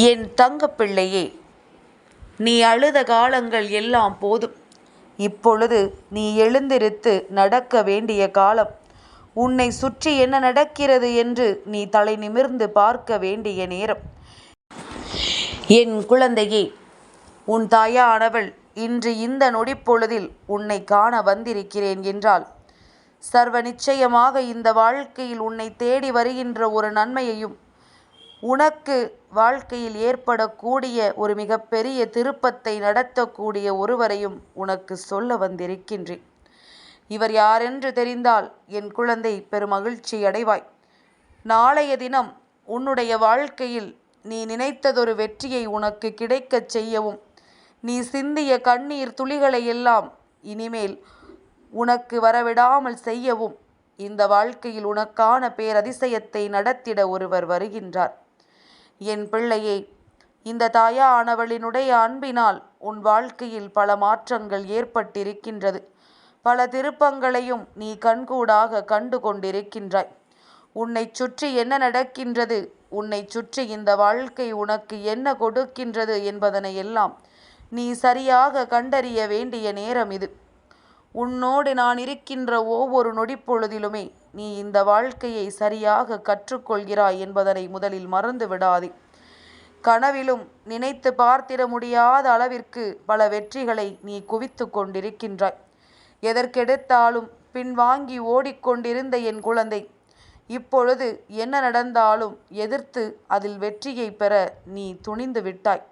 என் தங்கப்பிள்ளையே, நீ அழுத காலங்கள் எல்லாம் போதும். இப்பொழுது நீ எழுந்திருத்து நடக்க வேண்டிய காலம். உன்னை சுற்றி என்ன நடக்கிறது என்று நீ தலை நிமிர்ந்து பார்க்க வேண்டிய நேரம். என் குழந்தையே, உன் தாயானவள் இன்று இந்த நொடிப்பொழுதில் உன்னை காண வந்திருக்கிறேன் என்றால், சர்வ நிச்சயமாக இந்த வாழ்க்கையில் உன்னை தேடி வருகின்ற ஒரு நன்மையையும், உனக்கு வாழ்க்கையில் ஏற்படக்கூடிய ஒரு மிகப்பெரிய திருப்பத்தை நடத்தக்கூடிய ஒருவரையும் உனக்கு சொல்ல வந்திருக்கின்றேன். இவர் யாரென்று தெரிந்தால் என் குழந்தை பெருமகிழ்ச்சி அடைவாய். நாளைய தினம் உன்னுடைய வாழ்க்கையில் நீ நினைத்ததொரு வெற்றியை உனக்கு கிடைக்கச் செய்யவும், நீ சிந்திய கண்ணீர் துளிகளை எல்லாம் இனிமேல் உனக்கு வரவிடாமல் செய்யவும், இந்த வாழ்க்கையில் உனக்கான பேரதிசயத்தை நடத்திட ஒருவர் வருகின்றார். என் பிள்ளையே, இந்த தாயானவளினுடைய அன்பினால் உன் வாழ்க்கையில் பல மாற்றங்கள் ஏற்பட்டிருக்கின்றது. பல திருப்பங்களையும் நீ கண்கூடாக கண்டு கொண்டிருக்கின்றாய். உன்னை சுற்றி என்ன நடக்கின்றது, உன்னை சுற்றி இந்த வாழ்க்கை உனக்கு என்ன கொடுக்கின்றது என்பதனை எல்லாம் நீ சரியாக கண்டறிய வேண்டிய நேரம் இது. உன்னோடு நான் இருக்கின்ற ஒவ்வொரு நொடிப்பொழுதிலுமே நீ இந்த வாழ்க்கையை சரியாக கற்றுக்கொள்கிறாய் என்பதனை முதலில் மறந்து விடாதே. கனவிலும் நினைத்து பார்த்திட முடியாத அளவிற்கு பல வெற்றிகளை நீ குவித்து கொண்டிருக்கின்றாய். எதற்கெடுத்தாலும் பின்வாங்கி ஓடிக்கொண்டிருந்த என் குழந்தை, இப்பொழுது என்ன நடந்தாலும் எதிர்த்து அதில் வெற்றியை பெற நீ துணிந்து விட்டாய்.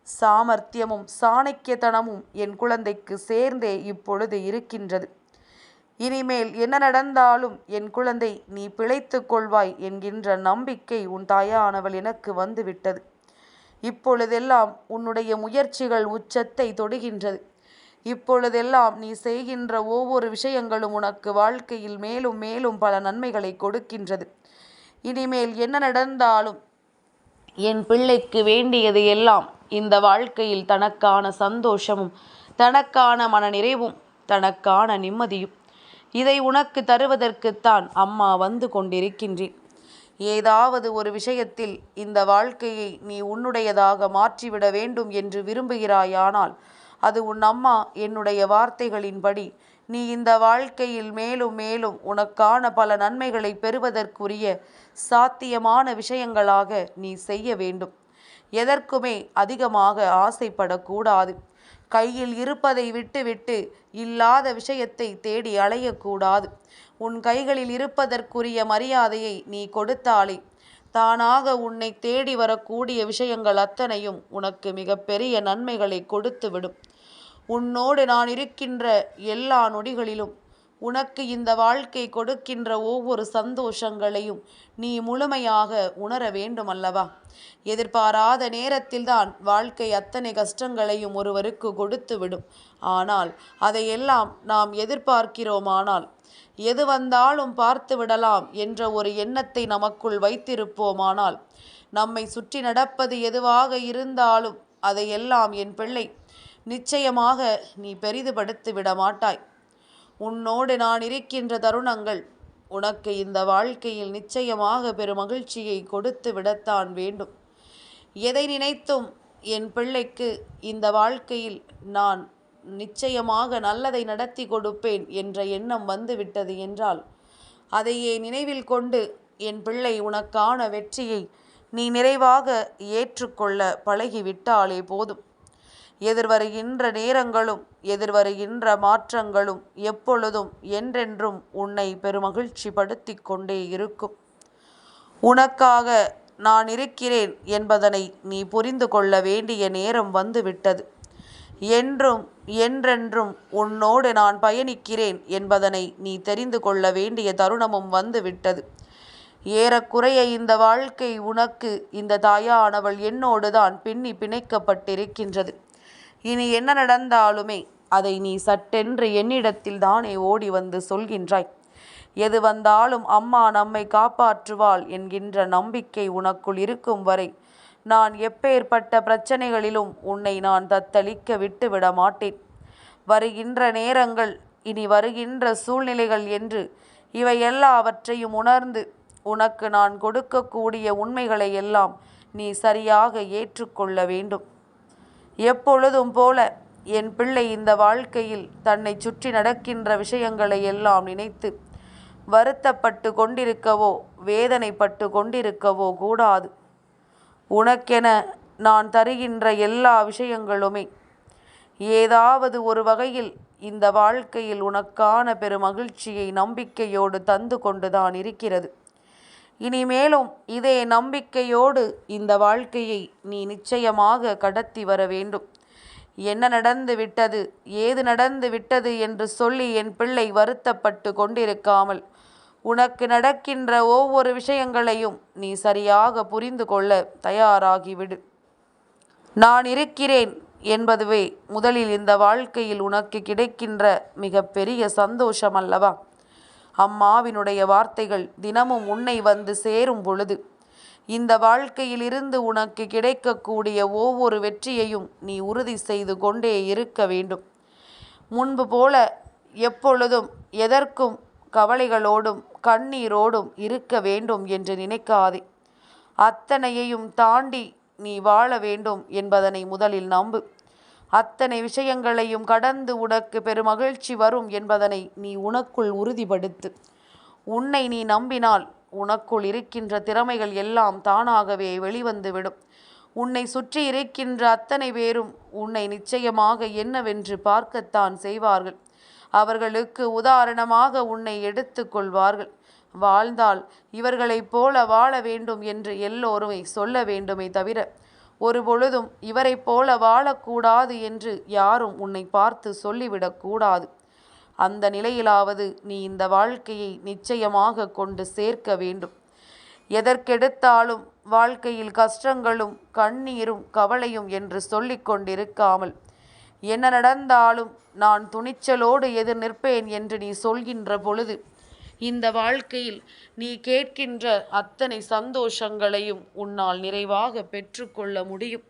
சாமர்த்தியமும் சாணக்கியத்தனமும் என் குழந்தைக்கு சேர்ந்தே இப்பொழுது இருக்கின்றது. இனிமேல் என்ன நடந்தாலும் என் குழந்தை நீ பிழைத்து கொள்வாய் என்கின்ற நம்பிக்கை உன் தாயானவள் எனக்கு வந்துவிட்டது. இப்பொழுதெல்லாம் உன்னுடைய முயற்சிகள் உச்சத்தை தொடுகின்றது. இப்பொழுதெல்லாம் நீ செய்கின்ற ஒவ்வொரு விஷயங்களும் உனக்கு வாழ்க்கையில் மேலும் மேலும் பல நன்மைகளை கொடுக்கின்றது. இனிமேல் என்ன நடந்தாலும் என் பிள்ளைக்கு வேண்டியது எல்லாம் இந்த வாழ்க்கையில் தனக்கான சந்தோஷமும், தனக்கான மனநிறைவும், தனக்கான நிம்மதியும், இதை உனக்கு தருவதற்குத்தான் அம்மா வந்து கொண்டிருக்கின்றேன். ஏதாவது ஒரு விஷயத்தில் இந்த வாழ்க்கையை நீ உன்னுடையதாக மாற்றிவிட வேண்டும் என்று விரும்புகிறாயானால், அது உன் அம்மா என்னுடைய வார்த்தைகளின்படி நீ இந்த வாழ்க்கையில் மேலும் மேலும் உனக்கான பல நன்மைகளை பெறுவதற்குரிய சாத்தியமான விஷயங்களாக நீ செய்ய வேண்டும். எதற்குமே அதிகமாக ஆசைப்படக்கூடாது. கையில் இருப்பதை விட்டுவிட்டு இல்லாத விஷயத்தை தேடி அலையக்கூடாது. உன் கைகளில் இருப்பதற்குரிய மரியாதையை நீ கொடுத்தாலே தானாக உன்னை தேடி வரக்கூடிய விஷயங்கள் அத்தனையும் உனக்கு மிகப்பெரிய நன்மைகளை கொடுத்துவிடும். உன்னோடு நான் இருக்கின்ற எல்லா நொடிகளிலும் உனக்கு இந்த வாழ்க்கை கொடுக்கின்ற ஒவ்வொரு சந்தோஷங்களையும் நீ முழுமையாக உணர வேண்டும் அல்லவா? எதிர்பாராத நேரத்தில்தான் வாழ்க்கை அத்தனை கஷ்டங்களையும் ஒருவருக்கு கொடுத்துவிடும். ஆனால் அதையெல்லாம் நாம் எதிர்பார்க்கிறோமானால், எது வந்தாலும் பார்த்து விடலாம் என்ற ஒரு எண்ணத்தை நமக்குள் வைத்திருப்போமானால், நம்மை சுற்றி நடப்பது எதுவாக இருந்தாலும் அதையெல்லாம் என் பிள்ளை நிச்சயமாக நீ பெரிதுபடுத்தி விட மாட்டாய். உன்னோடு நான் இருக்கின்ற தருணங்கள் உனக்கு இந்த வாழ்க்கையில் நிச்சயமாக பெருமகிழ்ச்சியை கொடுத்து விடத்தான் வேண்டும். எதை நினைத்தும் என் பிள்ளைக்கு இந்த வாழ்க்கையில் நான் நிச்சயமாக நல்லதை நடத்தி கொடுப்பேன் என்ற எண்ணம் வந்துவிட்டது என்றால், அதையே நினைவில் கொண்டு என் பிள்ளை உனக்கான வெற்றியை நீ நிறைவாக ஏற்றுக்கொள்ள பழகிவிட்டாலே போதும். எதிர்வருகின்ற நேரங்களும் எதிர்வருகின்ற மாற்றங்களும் எப்பொழுதும் என்றென்றும் உன்னை பெருமகிழ்ச்சி படுத்தி கொண்டே இருக்கும். உனக்காக நான் இருக்கிறேன் என்பதனை நீ புரிந்து கொள்ள வேண்டிய நேரம் வந்துவிட்டது. என்றும் என்றென்றும் உன்னோடு நான் பயணிக்கிறேன் என்பதனை நீ தெரிந்து கொள்ள வேண்டிய தருணமும் வந்துவிட்டது. ஏறக்குறைய இந்த வாழ்க்கை உனக்கு இந்த தாயானவள் என்னோடு தான் பின்னி பிணைக்கப்பட்டிருக்கின்றது. இனி என்ன நடந்தாலுமே அதை நீ சட்டென்று என்னிடத்தில் தானே ஓடி வந்து சொல்கின்றாய். எது வந்தாலும் அம்மா நம்மை காப்பாற்றுவாள் என்கின்ற நம்பிக்கை உனக்குள் இருக்கும் வரை நான் எப்பேற்பட்ட பிரச்சனைகளிலும் உன்னை நான் தத்தளிக்க விட்டு விட மாட்டேன். வருகின்ற நேரங்கள், இனி வருகின்ற சூழ்நிலைகள் என்று இவை எல்லாவற்றையும் உணர்ந்து உனக்கு நான் கொடுக்கக்கூடிய உண்மைகளை எல்லாம் நீ சரியாக ஏற்றுக்கொள்ள வேண்டும். எப்பொழுதும் போல என் பிள்ளை இந்த வாழ்க்கையில் தன்னை சுற்றி நடக்கின்ற விஷயங்களை எல்லாம் நினைத்து வருத்தப்பட்டு கொண்டிருக்கவோ வேதனைப்பட்டு கொண்டிருக்கவோ கூடாது. உனக்கென நான் தருகின்ற எல்லா விஷயங்களுமே ஏதாவது ஒரு வகையில் இந்த வாழ்க்கையில் உனக்கான பெருமகிழ்ச்சியை நம்பிக்கையோடு தந்து கொண்டுதான் இருக்கிறது. இனிமேலும் இதே நம்பிக்கையோடு இந்த வாழ்க்கையை நீ நிச்சயமாக கடத்தி வர வேண்டும். என்ன நடந்து விட்டது, ஏது நடந்து விட்டது என்று சொல்லி என் பிள்ளை வருத்தப்பட்டு கொண்டிருக்காமல் உனக்கு நடக்கின்ற ஒவ்வொரு விஷயங்களையும் நீ சரியாக புரிந்து கொள்ள தயாராகிவிடு. நான் இருக்கிறேன் என்பதுவே முதலில் இந்த வாழ்க்கையில் உனக்கு கிடைக்கின்ற மிக பெரிய சந்தோஷம் அல்லவா? அம்மாவினுடைய வார்த்தைகள் தினமும் உன்னை வந்து சேரும் பொழுது இந்த வாழ்க்கையிலிருந்து உனக்கு கிடைக்கக்கூடிய ஒவ்வொரு வெற்றியையும் நீ உறுதி செய்து கொண்டே இருக்க வேண்டும். முன்பு போல எப்பொழுதும் எதற்கும் கவலைகளோடும் கண்ணீரோடும் இருக்க வேண்டும் என்று நினைக்காதே. அத்தனையையும் தாண்டி நீ வாழ வேண்டும் என்பதனை முதலில் நம்பு. அத்தனை விஷயங்களையும் கடந்து உனக்கு பெருமகிழ்ச்சி வரும் என்பதனை நீ உனக்குள் உறுதிப்படுத்து. உன்னை நீ நம்பினால் உனக்குள் இருக்கின்ற திறமைகள் எல்லாம் தானாகவே வெளிவந்துவிடும். உன்னை சுற்றி இருக்கின்ற அத்தனை பேரும் உன்னை நிச்சயமாக என்னவென்று பார்க்கத்தான் செய்வார்கள். அவர்களுக்கு உதாரணமாக உன்னை எடுத்து கொள்வார்கள். வாழ்ந்தால் இவர்களைப் போல வாழ வேண்டும் என்று எல்லோருமே சொல்ல வேண்டுமே தவிர ஒருபொழுதும் இவரைப் போல வாழக்கூடாது என்று யாரும் உன்னை பார்த்து சொல்லிவிடக்கூடாது. அந்த நிலையிலாவது நீ இந்த வாழ்க்கையை நிச்சயமாக கொண்டு சேர்க்க வேண்டும். எதற்கெடுத்தாலும் வாழ்க்கையில் கஷ்டங்களும் கண்ணீரும் கவலையும் என்று சொல்லிக் கொண்டிருக்காமல் என்ன நடந்தாலும் நான் துணிச்சலோடு எதிர் நிற்பேன் என்று நீ சொல்கின்ற பொழுது இந்த வாழ்க்கையில் நீ கேட்கின்ற அத்தனை சந்தோஷங்களையும் உன்னால் நிறைவாக பெற்றுக்கொள்ள முடியும்.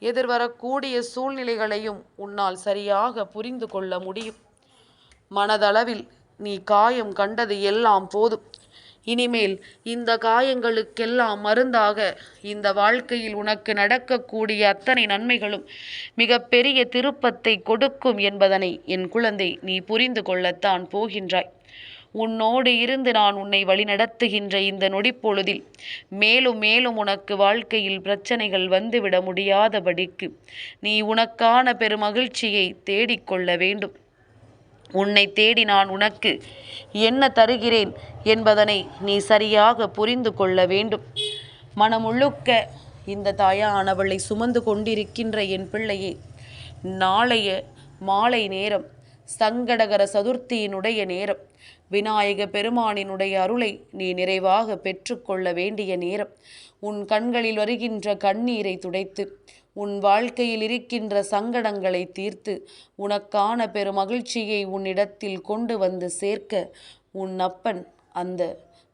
எதிர்வரக்கூடிய சூழ்நிலைகளையும் உன்னால் சரியாக புரிந்து கொள்ள முடியும். மனதளவில் நீ காயம் கண்டது எல்லாம் போதும். இனிமேல் இந்த காயங்களுக்கெல்லாம் மருந்தாக இந்த வாழ்க்கையில் உனக்கு நடக்கக்கூடிய அத்தனை நன்மைகளும் மிக பெரிய திருப்பத்தை கொடுக்கும் என்பதனை என் குழந்தை நீ புரிந்து கொள்ளத்தான் போகின்றாய். உன்னோடு இருந்து நான் உன்னை வழிநடத்துகின்ற இந்த நொடிப்பொழுதில் மேலும் மேலும் உனக்கு வாழ்க்கையில் பிரச்சனைகள் வந்துவிட முடியாதபடிக்கு நீ உனக்கான பெருமகிழ்ச்சியை தேடிக்கொள்ள வேண்டும். உன்னை தேடி நான் உனக்கு என்ன தருகிறேன் என்பதனை நீ சரியாக புரிந்து கொள்ள வேண்டும். மனமுழுக்க இந்த தாயானவளை சுமந்து கொண்டிருக்கின்ற என் பிள்ளையே, நாளைய மாலை நேரம் சங்கடகர சதுர்த்தியினுடைய நேரம், விநாயக பெருமானினுடைய அருளை நீ நிறைவாக பெற்றுக்கொள்ள வேண்டிய நேரம். உன் கண்களில் வருகின்ற கண்ணீரை துடைத்து உன் வாழ்க்கையில் இருக்கின்ற சங்கடங்களை தீர்த்து உனக்கான பெருமகிழ்ச்சியை உன்னிடத்தில் கொண்டு வந்து சேர்க்க உன் அப்பன் அந்த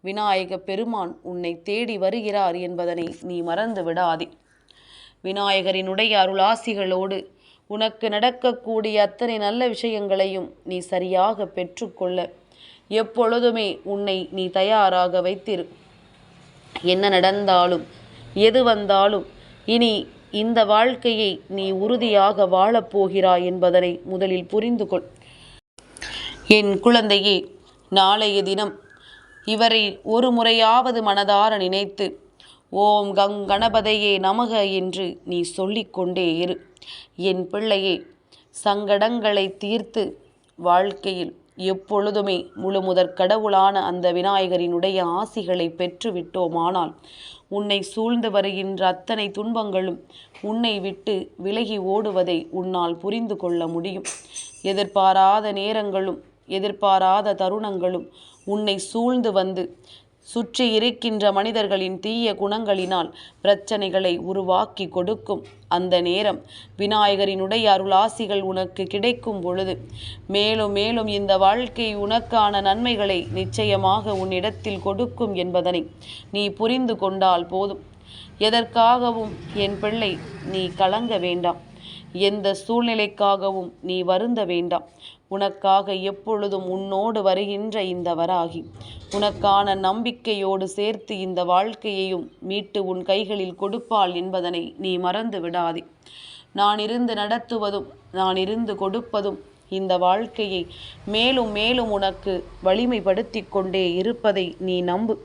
விநாயக பெருமான் உன்னை தேடி வருகிறார் என்பதனை நீ மறந்து விடாதே. விநாயகரினுடைய அருளாசிகளோடு உனக்கு நடக்கக்கூடிய அத்தனை நல்ல விஷயங்களையும் நீ சரியாக பெற்றுக்கொள்ள எப்பொழுதுமே உன்னை நீ தயாராக வைத்திரு. என்ன நடந்தாலும் எது வந்தாலும் இனி இந்த வாழ்க்கையை நீ உறுதியாக வாழப்போகிறாய் என்பதனை முதலில் புரிந்து கொள். என் குழந்தையே, நாளைய தினம் இவரை ஒரு முறையாவது மனதார நினைத்து ஓம் கணபதையே நமக என்று நீ சொல்லிக்கொண்டே இரு. என் பிள்ளையே, சங்கடங்களை தீர்த்து வாழ்க்கையில் எப்பொழுதுமே முழுமுதற் கடவுளான அந்த விநாயகரினுடைய ஆசிகளை பெற்றுவிட்டோமானால் உன்னை சூழ்ந்து வருகின்ற அத்தனை துன்பங்களும் உன்னை விட்டு விலகி ஓடுவதை உன்னால் புரிந்து கொள்ள முடியும். எதிர்பாராத நேரங்களும் எதிர்பாராத தருணங்களும் உன்னை சூழ்ந்து வந்து சுற்றி இருக்கின்ற மனிதர்களின் தீய குணங்களினால் பிரச்சனைகளை உருவாக்கி கொடுக்கும். அந்த நேரம் விநாயகரினுடைய அருளாசிகள் உனக்கு கிடைக்கும் பொழுது மேலும் மேலும் இந்த வாழ்க்கை உனக்கான நன்மைகளை நிச்சயமாக உன்னிடத்தில் கொடுக்கும் என்பதனை நீ புரிந்து கொண்டால் போதும். எதற்காகவும் என் பிள்ளை நீ கலங்க வேண்டாம். எந்த சூழ்நிலைக்காகவும் நீ வருந்த வேண்டாம். உனக்காக எப்பொழுதும் உன்னோடு வருகின்ற இந்த வராகி உனக்கான நம்பிக்கையோடு சேர்த்து இந்த வாழ்க்கையையும் மீட்டு உன் கைகளில் கொடுப்பாள் என்பதனை நீ மறந்து விடாதே. நான் இருந்து நடத்துவதும் நான் இருந்து கொடுப்பதும் இந்த வாழ்க்கையை மேலும் மேலும் உனக்கு வலிமைப்படுத்தி கொண்டே இருப்பதை நீ நம்பு.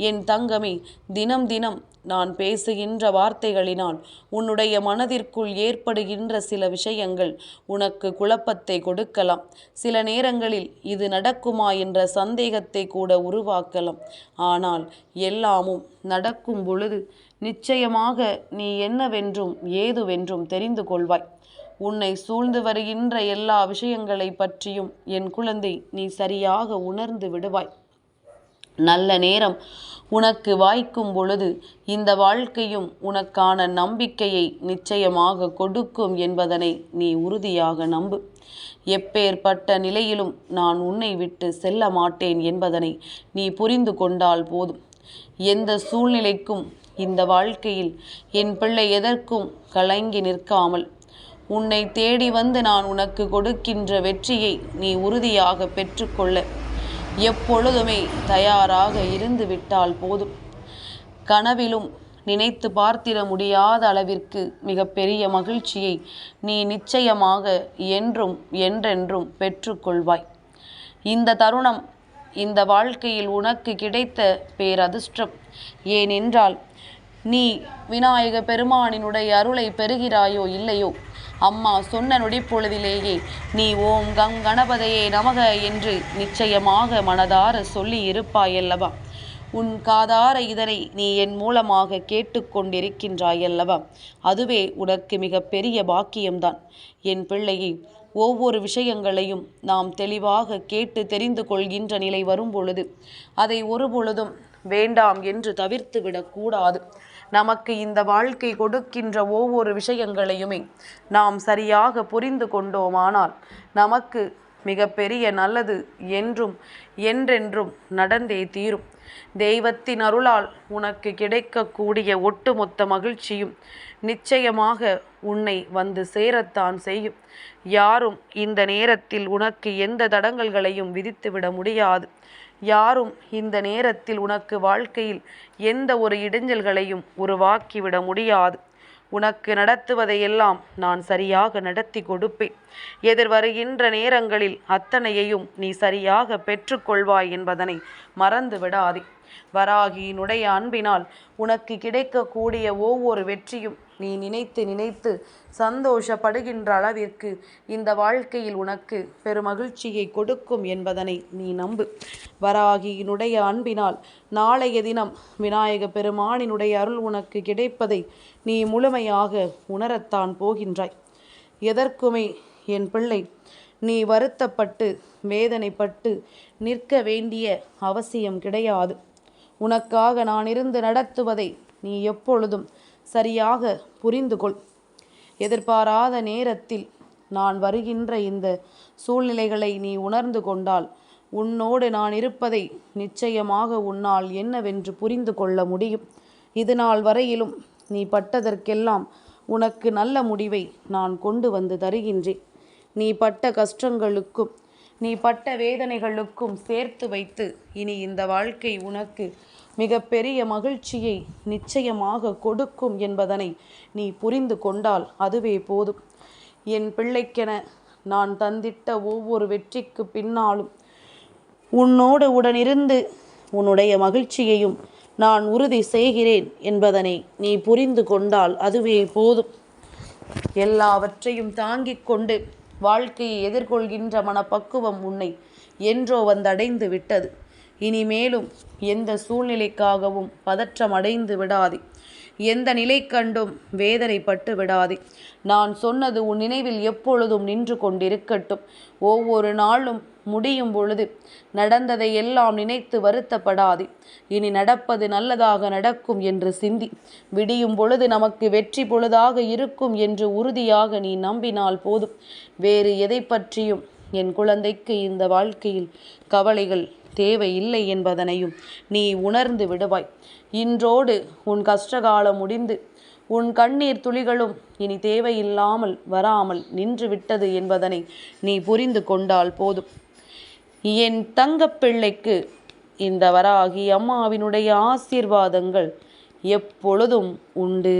என் தங்கமே, தினம் தினம் நான் பேசுகின்ற வார்த்தைகளினால் உன்னுடைய மனதிற்குள் ஏற்படுகின்ற சில விஷயங்கள் உனக்கு குழப்பத்தை கொடுக்கலாம். சில நேரங்களில் இது நடக்குமா என்ற சந்தேகத்தை கூட உருவாக்கலாம். ஆனால் எல்லாமும் நடக்கும் பொழுது நிச்சயமாக நீ என்னவென்றும் ஏதுவென்றும் தெரிந்து கொள்வாய். உன்னை சூழ்ந்து வருகின்ற எல்லா விஷயங்களை பற்றியும் என் குழந்தை நீ சரியாக உணர்ந்து விடுவாய். நல்ல நேரம் உனக்கு வாய்க்கும் பொழுது இந்த வாழ்க்கையும் உனக்கான நம்பிக்கையை நிச்சயமாக கொடுக்கும் என்பதனை நீ உறுதியாக நம்பு. எப்பேற்பட்ட நிலையிலும் நான் உன்னை விட்டு செல்ல மாட்டேன் என்பதனை நீ புரிந்து கொண்டால் போதும். எந்த சூழ்நிலைக்கும் இந்த வாழ்க்கையில் என் பிள்ளை எதற்கும் கலங்கி நிற்காமல் உன்னை தேடி வந்து நான் உனக்கு கொடுக்கின்ற வெற்றியை நீ உறுதியாக பெற்றுக்கொள்ள எப்பொழுதுமே தயாராக இருந்து விட்டால் போதும். கனவிலும் நினைத்து பார்த்திட முடியாத அளவிற்கு மிகப்பெரிய மகிழ்ச்சியை நீ நிச்சயமாக என்றும் என்றென்றும் பெற்றுக்கொள்வாய். இந்த தருணம் இந்த வாழ்க்கையில் உனக்கு கிடைத்த பேரதிர்ஷ்டம். ஏனென்றால் நீ விநாயக பெருமானினுடைய அருளை பெறுகிறாயோ இல்லையோ, அம்மா சொன்ன நொடிப்பொழுதிலேயே நீ ஓம் கம் கணபதையே நமக என்று நிச்சயமாக மனதார சொல்லி இருப்பாயல்லவா? உன் காதார இதனை நீ என் மூலமாக கேட்டுக்கொண்டிருக்கின்றாயல்லவா? அதுவே உனக்கு மிக பெரிய பாக்கியம்தான். என் பிள்ளையே, ஒவ்வொரு விஷயங்களையும் நாம் தெளிவாக கேட்டு தெரிந்து கொள்கின்ற நிலை வரும் பொழுது அதை ஒரு பொழுதும் வேண்டாம் என்று தவிர்த்து விடக்கூடாது. நமக்கு இந்த வாழ்க்கை கொடுக்கின்ற ஒவ்வொரு விஷயங்களையுமே நாம் சரியாக புரிந்து கொண்டோமானால் நமக்கு மிகப்பெரிய நல்லது என்றும் என்றென்றும் நடந்தே தீரும். தெய்வத்தின் அருளால் உனக்கு கிடைக்கக்கூடிய ஒட்டுமொத்த மகிழ்ச்சியும் நிச்சயமாக உன்னை வந்து சேரத்தான் செய்யும். யாரும் இந்த நேரத்தில் உனக்கு எந்த தடங்கல்களையும் விதித்துவிட முடியாது. யாரும் இந்த நேரத்தில் உனக்கு வாழ்க்கையில் எந்த ஒரு இடைஞ்சல்களையும் உருவாக்கிவிட முடியாது. உனக்கு நடத்துவதையெல்லாம் நான் சரியாக நடத்தி கொடுப்பேன். எதிர்வருகின்ற நேரங்களில் அத்தனையையும் நீ சரியாக பெற்றுக்கொள்வாய் என்பதனை மறந்து விடாதே. வராகியினுடைய அன்பினால் உனக்கு கிடைக்கக்கூடிய ஒவ்வொரு வெற்றியும் நீ நினைத்து நினைத்து சந்தோஷப்படுகின்ற அளவிற்கு இந்த வாழ்க்கையில் உனக்கு பெருமகிழ்ச்சியை கொடுக்கும் என்பதனை நீ நம்பு. வராகியினுடைய அன்பினால் நாளைய தினம் விநாயக பெருமானினுடைய அருள் உனக்கு கிடைப்பதை நீ முழுமையாக உணரத்தான் போகின்றாய். எதற்குமே என் பிள்ளை நீ வருத்தப்பட்டு வேதனைப்பட்டு நிற்க வேண்டிய அவசியம் கிடையாது. உனக்காக நான் இருந்து நடத்துவதை நீ எப்பொழுதும் சரியாக புரிந்து கொள். எதிர்பாராத நேரத்தில் நான் வருகின்ற இந்த சூழ்நிலைகளை நீ உணர்ந்து கொண்டால் உன்னோடு நான் இருப்பதை நிச்சயமாக உன்னால் என்னவென்று புரிந்து கொள்ள முடியும். இது நாள் வரையிலும் நீ பட்டதற்கெல்லாம் உனக்கு நல்ல முடிவை நான் கொண்டு வந்து தருகின்றேன். நீ பட்ட கஷ்டங்களுக்கும் நீ பட்ட வேதனைகளுக்கும் சேர்த்து வைத்து இனி இந்த வாழ்க்கை உனக்கு மிகப்பெரிய மகிழ்ச்சியை நிச்சயமாக கொடுக்கும் என்பதனை நீ புரிந்து கொண்டால் அதுவே போதும். என் பிள்ளைக்கென நான் தந்திட்ட ஒவ்வொரு வெற்றிக்கு பின்னாலும் உன்னோடு உடனிருந்து உன்னுடைய மகிழ்ச்சியையும் நான் உறுதி செய்கிறேன் என்பதனை நீ புரிந்து கொண்டால் அதுவே போதும். எல்லாவற்றையும் தாங்கிக் கொண்டு வாழ்க்கையை எதிர்கொள்கின்ற மனப்பக்குவம் உன்னை என்றோ வந்தடைந்து விட்டது. இனிமேலும் எந்த சூழ்நிலைக்காகவும் பதற்றம் அடைந்து விடாதே. எந்த நிலை கண்டும் வேதனைப்பட்டு விடாதே. நான் சொன்னது உன் நினைவில் எப்பொழுதும் நின்று கொண்டிருக்கட்டும். ஒவ்வொரு நாளும் முடியும் பொழுது நடந்ததை எல்லாம் நினைத்து வருத்தப்படாதே. இனி நடப்பது நல்லதாக நடக்கும் என்று சிந்தி. விடியும் பொழுது நமக்கு வெற்றி பொழுதாக இருக்கும் என்று உறுதியாக நீ நம்பினால் போதும். வேறு எதை பற்றியும் என் குழந்தைக்கு இந்த வாழ்க்கையில் கவலைகள் தேவையில்லை என்பதனையும் நீ உணர்ந்து விடுவாய். இன்றோடு உன் கஷ்டகாலம் முடிந்து உன் கண்ணீர் துளிகளும் இனி தேவையில்லாமல் வராமல் நின்று விட்டது என்பதனை நீ புரிந்து கொண்டால் போதும். என் தங்கப்பிள்ளைக்கு இந்த வராகி அம்மாவினுடைய ஆசீர்வாதங்கள் எப்பொழுதும் உண்டு.